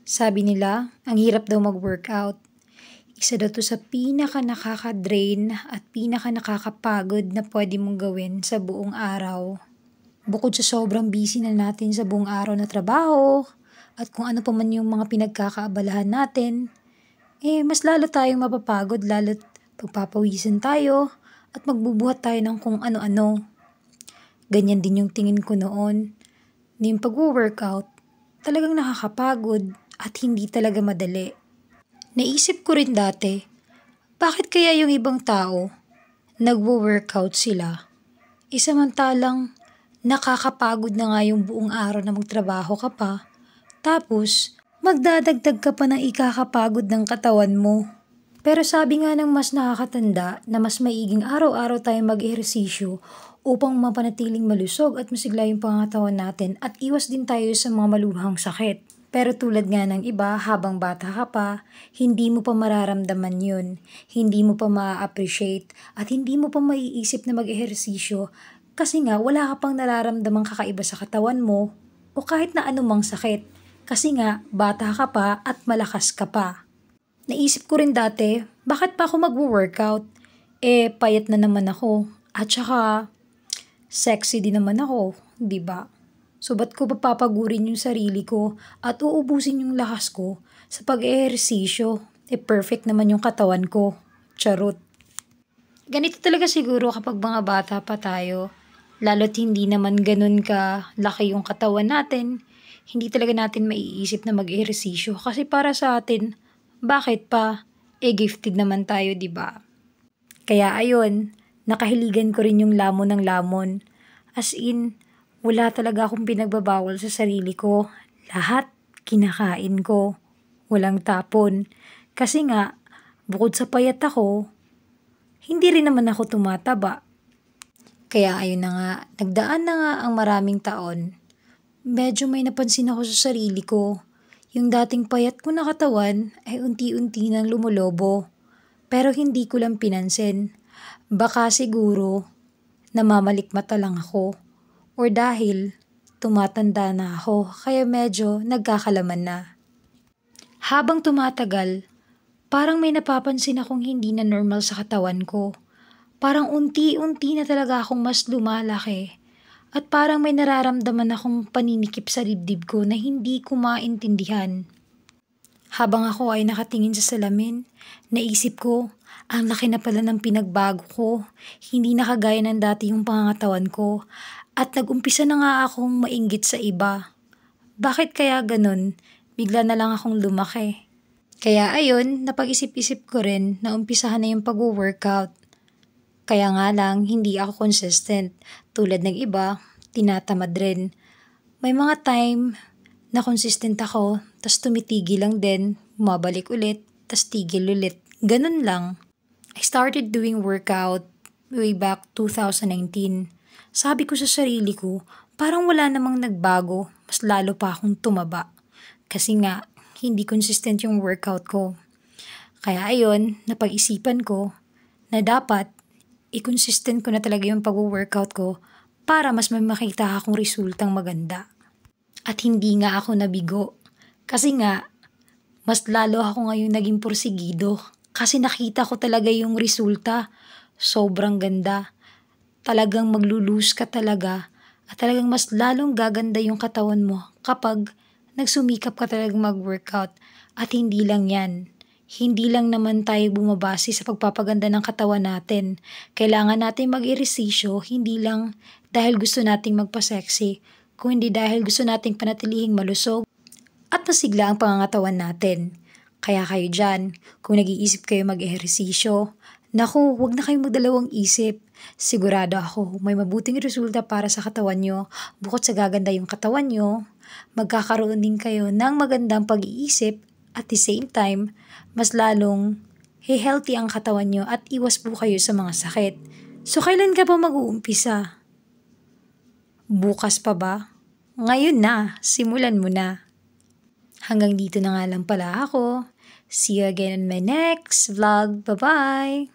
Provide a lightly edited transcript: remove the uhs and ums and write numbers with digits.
Sabi nila, ang hirap daw mag-workout. Isa daw to sa pinaka nakaka-drain at pinaka nakakapagod na pwede mong gawin sa buong araw. Bukod sa sobrang busy na natin sa buong araw na trabaho at kung ano pa man yung mga pinagkakaabalahan natin, mas lalo tayong mapapagod lalo't pagpapawisan tayo at magbubuhat tayo ng kung ano-ano. Ganyan din yung tingin ko noon na yung pag-workout talagang nakakapagod at hindi talaga madali. Naisip ko rin dati, bakit kaya yung ibang tao nagwo-workout sila? Samantalang nakakapagod na nga yung buong araw na magtrabaho ka pa, tapos magdadagdag ka pa ng ikakapagod ng katawan mo. Pero sabi nga ng mas nakakatanda na mas maiging araw-araw tayong mag-ehersisyo upang mapanatiling malusog at masigla yung pangatawan natin at iwas din tayo sa mga maluhang sakit. Pero tulad nga ng iba, habang bata ka pa, hindi mo pa mararamdaman yun. Hindi mo pa ma-appreciate at hindi mo pa maiisip na mag-ehersisyo kasi nga wala ka pang nararamdamang kakaiba sa katawan mo o kahit na anumang sakit. Kasi nga bata ka pa at malakas ka pa. Naisip ko rin dati, bakit pa ako mag-workout? Payat na naman ako at saka sexy din naman ako, di ba? So ba't ko papagurin yung sarili ko at uubusin yung lakas ko sa pag-ehersisyo? Perfect naman yung katawan ko. Charot. Ganito talaga siguro kapag mga bata pa tayo. Lalo't hindi naman ganun ka laki yung katawan natin. Hindi talaga natin maiisip na mag-ehersisyo kasi para sa atin, bakit pa? Gifted naman tayo, di ba? Kaya ayun, nakahiligan ko rin yung lamon ng lamon. As in, wala talaga akong pinagbabawal sa sarili ko. Lahat kinakain ko. Walang tapon. Kasi nga, bukod sa payat ako, hindi rin naman ako tumataba. Kaya ayun na nga, nagdaan na nga ang maraming taon. Medyo may napansin ako sa sarili ko. Yung dating payat ko na katawan ay unti-unti nang lumulobo. Pero hindi ko lang pinansin. Baka siguro, namamalikmata lang ako. Or dahil tumatanda na ako kaya medyo nagkakalaman na. Habang tumatagal, parang may napapansin akong hindi na normal sa katawan ko. Parang unti-unti na talaga akong mas lumalaki. At parang may nararamdaman akong paninikip sa dibdib ko na hindi ko maintindihan. Habang ako ay nakatingin sa salamin, naisip ko, ang laki na pala ng pinagbago ko. Hindi na kagaya ng dati yung pangangatawan ko. At nag-umpisa na nga akong mainggit sa iba. Bakit kaya ganun? Bigla na lang akong lumaki. Kaya ayun, napag-isip-isip ko rin na umpisahan na yung pag-workout. Kaya nga lang, hindi ako consistent. Tulad ng iba, tinatamad rin. May mga time na consistent ako, tas tumitigil lang din, bumabalik ulit, tas tigil ulit. Ganun lang. I started doing workout way back 2019. Sabi ko sa sarili ko, parang wala namang nagbago, mas lalo pa akong tumaba. Kasi nga, hindi consistent yung workout ko. Kaya ayun, napag-isipan ko na dapat i-consistent ko na talaga yung pag-workout ko para mas may makita akong resultang maganda. At hindi nga ako nabigo. Kasi nga, mas lalo ako ngayon naging porsigido. Kasi nakita ko talaga yung resulta. Sobrang ganda. Talagang maglulose ka talaga at talagang mas lalong gaganda yung katawan mo kapag nagsumikap ka talagang mag-workout. At hindi lang yan. Hindi lang naman tayo bumabase sa pagpapaganda ng katawan natin. Kailangan natin mag-ehersisyo hindi lang dahil gusto nating magpa-sexy, kung hindi dahil gusto nating panatilihing malusog at masigla ang pangangatawan natin. Kaya kayo dyan, kung nag-iisip kayo mag-ehersisyo, naku, huwag na kayong magdalawang isip. Sigurado ako may mabuting resulta para sa katawan nyo. Bukod sa gaganda yung katawan nyo, magkakaroon din kayo ng magandang pag-iisip at the same time, mas lalong healthy ang katawan nyo at iwas po kayo sa mga sakit. So kailan ka pa mag-uumpisa? Bukas pa ba? Ngayon na, simulan mo na. Hanggang dito na nga lang pala ako. See you again in my next vlog. Bye-bye!